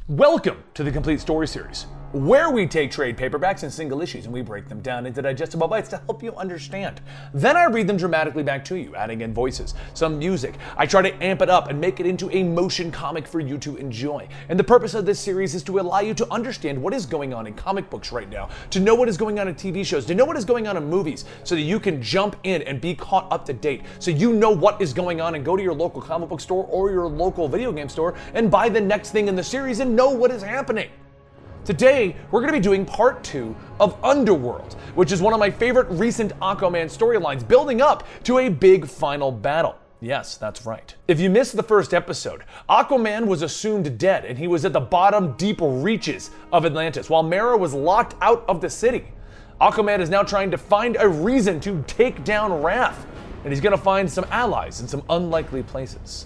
Welcome to the Complete Story Series, where we take trade paperbacks and single issues and we break them down into digestible bites to help you understand. Then I read them dramatically back to you, adding in voices, some music. I try to amp it up and make it into a motion comic for you to enjoy. And the purpose of this series is to allow you to understand what is going on in comic books right now, to know what is going on in TV shows, to know what is going on in movies, so that you can jump in and be caught up to date, so you know what is going on and go to your local comic book store or your local video game store and buy the next thing in the series and know what is happening. Today, we're going to be doing part 2 of Underworld, which is one of my favorite recent Aquaman storylines, building up to a big final battle. Yes, that's right. If you missed the first episode, Aquaman was assumed dead and he was at the bottom deep reaches of Atlantis, while Mera was locked out of the city. Aquaman is now trying to find a reason to take down Wrath, and he's going to find some allies in some unlikely places.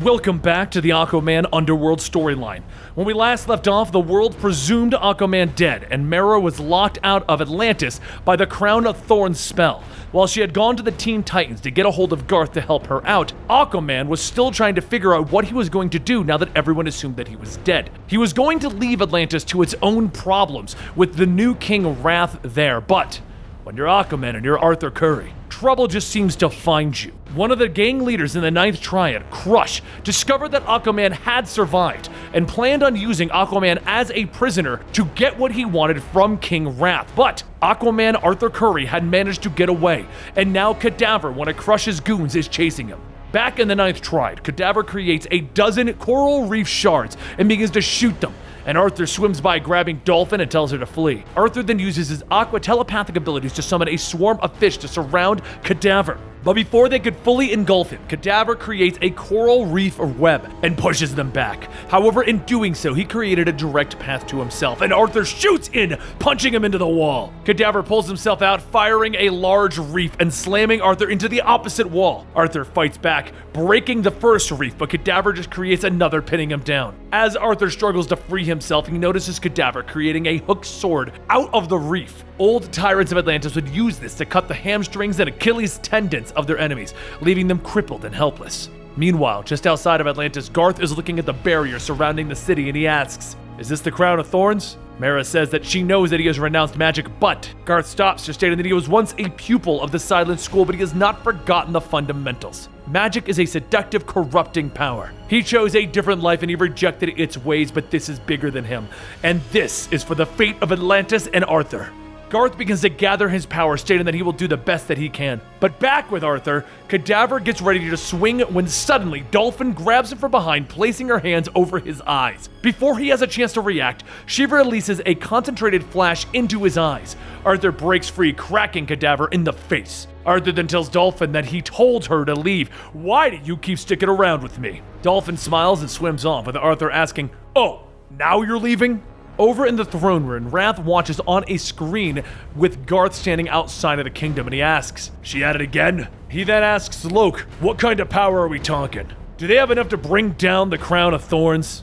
Welcome back to the Aquaman Underworld storyline. When we last left off, the world presumed Aquaman dead, and Mera was locked out of Atlantis by the Crown of Thorns spell. While she had gone to the Teen Titans to get a hold of Garth to help her out, Aquaman was still trying to figure out what he was going to do now that everyone assumed that he was dead. He was going to leave Atlantis to its own problems with the new King Wrath there, but when you're Aquaman and you're Arthur Curry, trouble just seems to find you. One of the gang leaders in the Ninth Triad, Crush, discovered that Aquaman had survived and planned on using Aquaman as a prisoner to get what he wanted from King Wrath. But Aquaman Arthur Curry had managed to get away, and now Cadabra, one of Crush's goons, is chasing him. Back in the Ninth Triad, Cadabra creates a dozen coral reef shards and begins to shoot them, and Arthur swims by grabbing Dolphin and tells her to flee. Arthur then uses his aqua telepathic abilities to summon a swarm of fish to surround Cadabra. But before they could fully engulf him, Cadabra creates a coral reef web and pushes them back. However, in doing so, he created a direct path to himself, and Arthur shoots in, punching him into the wall. Cadabra pulls himself out, firing a large reef and slamming Arthur into the opposite wall. Arthur fights back, breaking the first reef, but Cadabra just creates another, pinning him down. As Arthur struggles to free himself, he notices Cadabra creating a hooked sword out of the reef. Old tyrants of Atlantis would use this to cut the hamstrings and Achilles tendons of their enemies, leaving them crippled and helpless. Meanwhile, just outside of Atlantis, Garth is looking at the barrier surrounding the city and he asks, "Is this the Crown of Thorns?" Mera says that she knows that he has renounced magic, but Garth stops her, stating that he was once a pupil of the Silent School, but he has not forgotten the fundamentals. Magic is a seductive, corrupting power. He chose a different life and he rejected its ways, but this is bigger than him. And this is for the fate of Atlantis and Arthur. Garth begins to gather his power, stating that he will do the best that he can. But back with Arthur, Cadabra gets ready to swing when suddenly Dolphin grabs him from behind, placing her hands over his eyes. Before he has a chance to react, she releases a concentrated flash into his eyes. Arthur breaks free, cracking Cadabra in the face. Arthur then tells Dolphin that he told her to leave. "Why do you keep sticking around with me?" Dolphin smiles and swims off, with Arthur asking, "Oh, now you're leaving?" Over in the throne room, Wrath watches on a screen with Garth standing outside of the kingdom, and he asks, "She at it again?" He then asks Loke, "What kind of power are we talking? Do they have enough to bring down the Crown of Thorns?"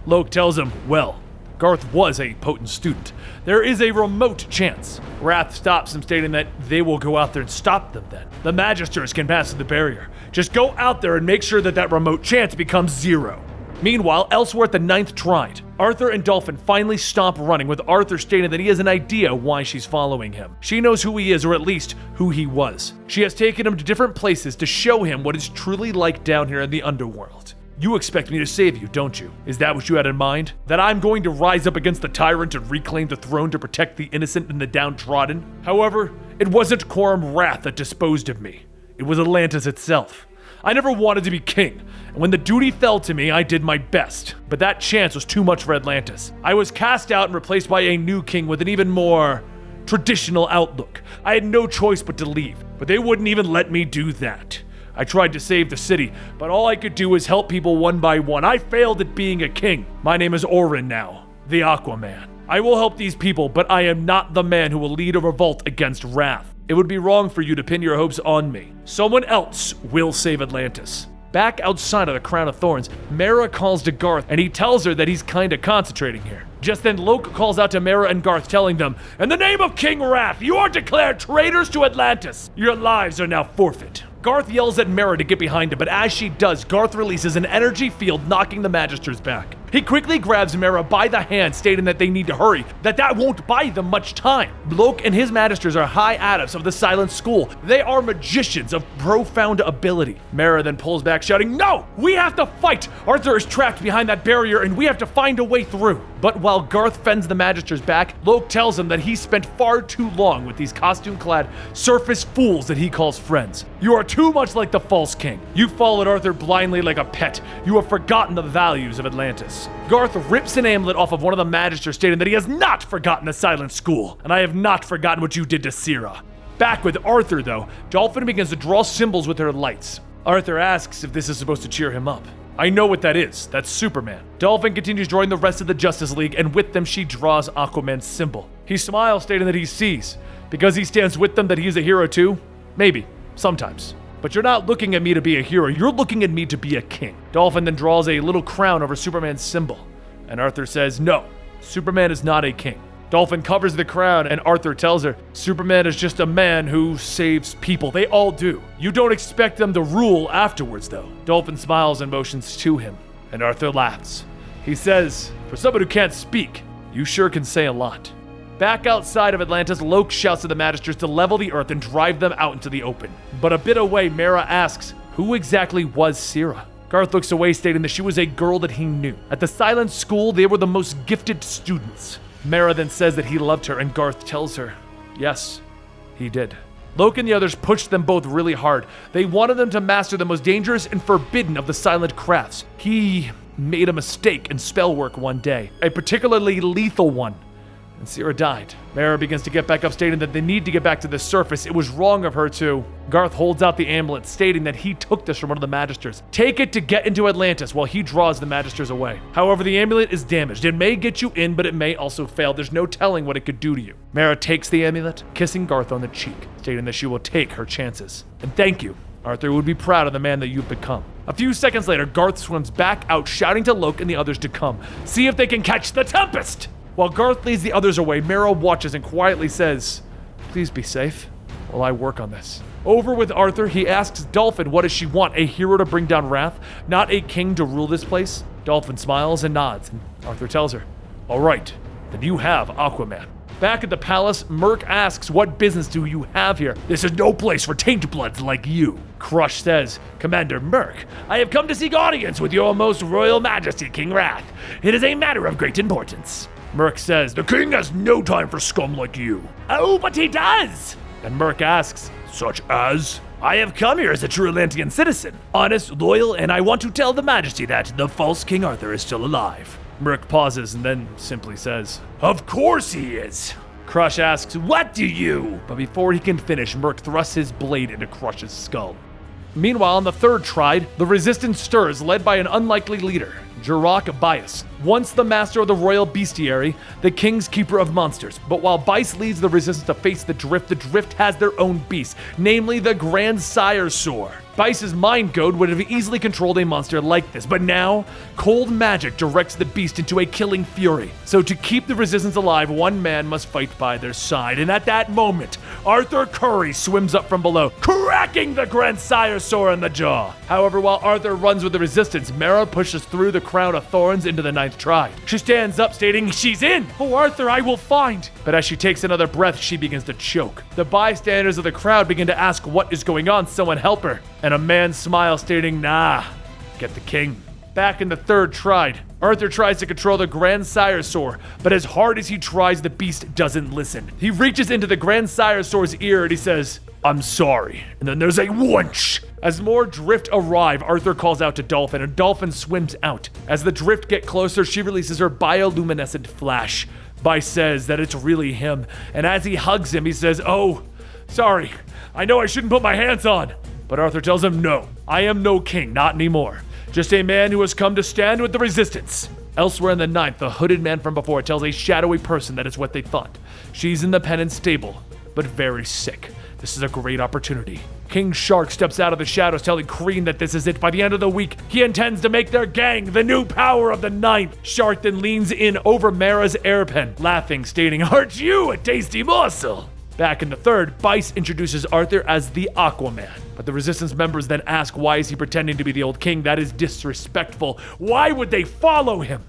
Loke tells him, "Well, Garth was a potent student. There is a remote chance." Wrath stops him, stating that they will go out there and stop them then. "The Magisters can pass through the barrier. Just go out there and make sure that that remote chance becomes zero." Meanwhile, elsewhere at the Ninth Tride, Arthur and Dolphin finally stop running, with Arthur stating that he has an idea why she's following him. She knows who he is, or at least who he was. She has taken him to different places to show him what it's truly like down here in the Underworld. "You expect me to save you, don't you? Is that what you had in mind? That I'm going to rise up against the tyrant and reclaim the throne to protect the innocent and the downtrodden? However, it wasn't Coram Wrath that disposed of me. It was Atlantis itself. I never wanted to be king, and when the duty fell to me, I did my best. But that chance was too much for Atlantis. I was cast out and replaced by a new king with an even more traditional outlook. I had no choice but to leave, but they wouldn't even let me do that. I tried to save the city, but all I could do was help people one by one. I failed at being a king. My name is Orin now, the Aquaman. I will help these people, but I am not the man who will lead a revolt against Wrath. It would be wrong for you to pin your hopes on me. Someone else will save Atlantis." Back outside of the Crown of Thorns, Mera calls to Garth and he tells her that he's kinda concentrating here. Just then Loke calls out to Mera and Garth, telling them, "In the name of King Wrath, you are declared traitors to Atlantis. Your lives are now forfeit." Garth yells at Mera to get behind him, but as she does, Garth releases an energy field, knocking the Magisters back. He quickly grabs Mera by the hand, stating that they need to hurry, that won't buy them much time. Loke and his magisters are high adepts of the Silent School. They are magicians of profound ability. Mera then pulls back, shouting, "No! We have to fight! Arthur is trapped behind that barrier and we have to find a way through." But while Garth fends the magisters back, Loke tells him that he spent far too long with these costume-clad surface fools that he calls friends. "You are too much like the false king. You followed Arthur blindly like a pet. You have forgotten the values of Atlantis." Garth rips an amulet off of one of the magisters, stating that he has not forgotten the Silent School, and I have not forgotten what you did to Sira. Back with Arthur, though, Dolphin begins to draw symbols with her lights. Arthur asks if this is supposed to cheer him up. "I know what that is. That's Superman." Dolphin continues drawing the rest of the Justice League, and with them she draws Aquaman's symbol. He smiles, stating that he sees. Because he stands with them, that he's a hero too? Maybe. Sometimes. "But you're not looking at me to be a hero, you're looking at me to be a king." Dolphin then draws a little crown over Superman's symbol. And Arthur says, "No, Superman is not a king." Dolphin covers the crown, and Arthur tells her, "Superman is just a man who saves people. They all do. You don't expect them to rule afterwards, though." Dolphin smiles and motions to him, and Arthur laughs. He says, "For someone who can't speak, you sure can say a lot." Back outside of Atlantis, Loke shouts to the magisters to level the earth and drive them out into the open. But a bit away, Mera asks, who exactly was Sira? Garth looks away, stating that she was a girl that he knew. At the Silent School, they were the most gifted students. Mera then says that he loved her, and Garth tells her, yes, he did. Loke and the others pushed them both really hard. They wanted them to master the most dangerous and forbidden of the silent crafts. He made a mistake in spell work one day, a particularly lethal one, and Sira died. Mera begins to get back up, stating that they need to get back to the surface. It was wrong of her to. Garth holds out the amulet, stating that he took this from one of the magisters. Take it to get into Atlantis, while he draws the magisters away. However, the amulet is damaged. It may get you in, but it may also fail. There's no telling what it could do to you. Mera takes the amulet, kissing Garth on the cheek, stating that she will take her chances. And thank you. Arthur would be proud of the man that you've become. A few seconds later, Garth swims back out, shouting to Loke and the others to come. See if they can catch the Tempest! While Garth leads the others away, Mera watches and quietly says, please be safe while I work on this. Over with Arthur, he asks Dolphin what does she want, a hero to bring down wrath, not a king to rule this place? Dolphin smiles and nods, and Arthur tells her, all right, then you have Aquaman. Back at the palace, Merc asks, what business do you have here? This is no place for taint-bloods like you. Crush says, Commander Merc, I have come to seek audience with your most royal majesty, King Wrath. It is a matter of great importance. Merc says, the king has no time for scum like you. Oh, but he does! And Merc asks, such as? I have come here as a true Atlantean citizen, honest, loyal, and I want to tell the majesty that the false King Arthur is still alive. Merc pauses and then simply says, of course he is. Crush asks, what do you? But before he can finish, Merc thrusts his blade into Crush's skull. Meanwhile, on the third tride, the resistance stirs, led by an unlikely leader, Jirok Bias. Once the master of the royal bestiary, the king's keeper of monsters. But while Bice leads the resistance to face the Drift has their own beast, namely the Grandsire Soar. Bice's mind code would have easily controlled a monster like this, but now, cold magic directs the beast into a killing fury. So to keep the resistance alive, one man must fight by their side, and at that moment, Arthur Curry swims up from below, cracking the Grandsire Soar in the jaw. However, while Arthur runs with the resistance, Mera pushes through the crown of thorns into the ninth tride. She stands up, stating, she's in! Oh, Arthur, I will find! But as she takes another breath, she begins to choke. The bystanders of the crowd begin to ask what is going on, someone help her. And a man smiles, stating, nah, get the king. Back in the third tride, Arthur tries to control the Grandsire Soar, but as hard as he tries, the beast doesn't listen. He reaches into the Grandsire Soar's ear and he says, I'm sorry. And then there's a whoosh. As more Drift arrive, Arthur calls out to Dolphin, and Dolphin swims out. As the Drift get closer, she releases her bioluminescent flash. Bice says that it's really him, and as he hugs him, he says, oh, sorry, I know I shouldn't put my hands on. But Arthur tells him, no, I am no king, not anymore. Just a man who has come to stand with the resistance. Elsewhere in the ninth, the hooded man from before tells a shadowy person that is what they thought. She's in the penance stable, but very sick. This is a great opportunity. King Shark steps out of the shadows, telling Kreen that this is it. By the end of the week, he intends to make their gang the new power of the ninth. Shark then leans in over Mera's airpen, laughing, stating, aren't you a tasty morsel? Back in the third, Bice introduces Arthur as the Aquaman. But the resistance members then ask, why is he pretending to be the old king? That is disrespectful. Why would they follow him?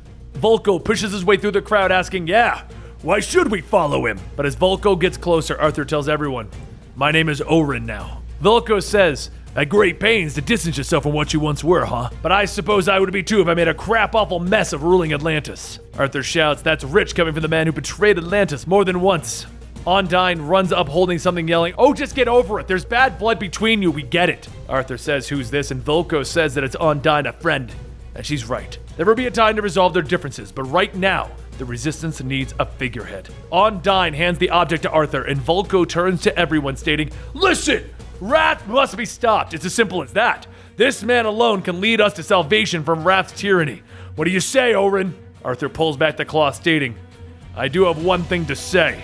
Volko pushes his way through the crowd asking, yeah, why should we follow him? But as Volko gets closer, Arthur tells everyone, my name is Orin now. Volko says, at great pains to distance yourself from what you once were, huh? But I suppose I would be too if I made a crap-awful mess of ruling Atlantis. Arthur shouts, that's rich coming from the man who betrayed Atlantis more than once. Ondine runs up holding something yelling, oh, just get over it. There's bad blood between you. We get it. Arthur says, who's this? And Volko says that it's Ondine, a friend. And she's right. There will be a time to resolve their differences, but right now, the resistance needs a figurehead. Ondine hands the object to Arthur, and Volko turns to everyone stating, listen, wrath must be stopped. It's as simple as that. This man alone can lead us to salvation from wrath's tyranny. What do you say, Orin? Arthur pulls back the cloth, stating, I do have one thing to say.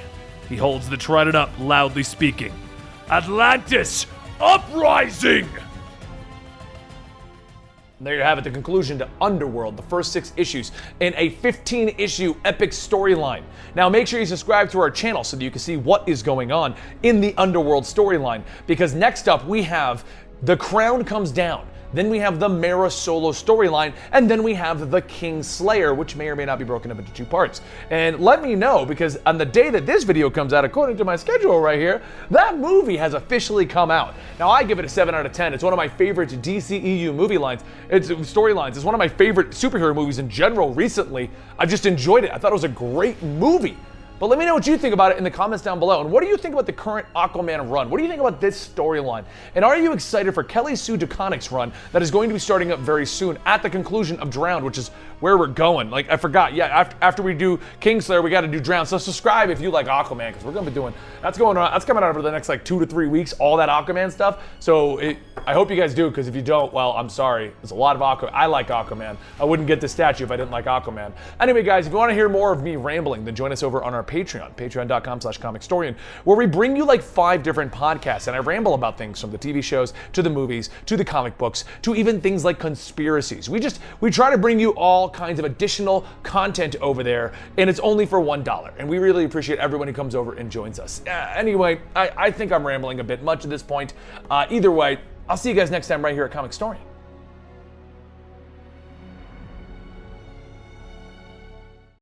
He holds the trident up, loudly speaking. Atlantis, uprising! And there you have it, the conclusion to Underworld, the first 6 issues in a 15-issue epic storyline. Now make sure you subscribe to our channel so that you can see what is going on in the Underworld storyline, because next up we have The Crown Comes Down. Then we have the Mera solo storyline, and then we have the King Slayer, which may or may not be broken up into 2 parts. And let me know, because on the day that this video comes out, according to my schedule right here, that movie has officially come out. Now I give it a 7 out of 10. It's one of my favorite DCEU movie lines. It's storylines. It's one of my favorite superhero movies in general recently. I've just enjoyed it. I thought it was a great movie. But let me know what you think about it in the comments down below. And what do you think about the current Aquaman run? What do you think about this storyline? And are you excited for Kelly Sue DeConnick's run that is going to be starting up very soon at the conclusion of Drowned, which is where we're going? Like, I forgot. Yeah, after we do Kingslayer, we got to do Drowned. So subscribe if you like Aquaman, because we're going to be doing, that's coming out over the next like 2 to 3 weeks, all that Aquaman stuff. So I hope you guys do, because if you don't, well, I'm sorry. There's a lot of Aquaman. I like Aquaman. I wouldn't get this statue if I didn't like Aquaman. Anyway, guys, if you want to hear more of me rambling, then join us over on our Patreon, patreon.com/Comicstorian, where we bring you like 5 different podcasts, and I ramble about things from the TV shows to the movies to the comic books to even things like conspiracies. We try to bring you all kinds of additional content over there, and it's only for $1, and we really appreciate everyone who comes over and joins us. Anyway, I think I'm rambling a bit much at this point. Either way, I'll see you guys next time right here at Comicstorian.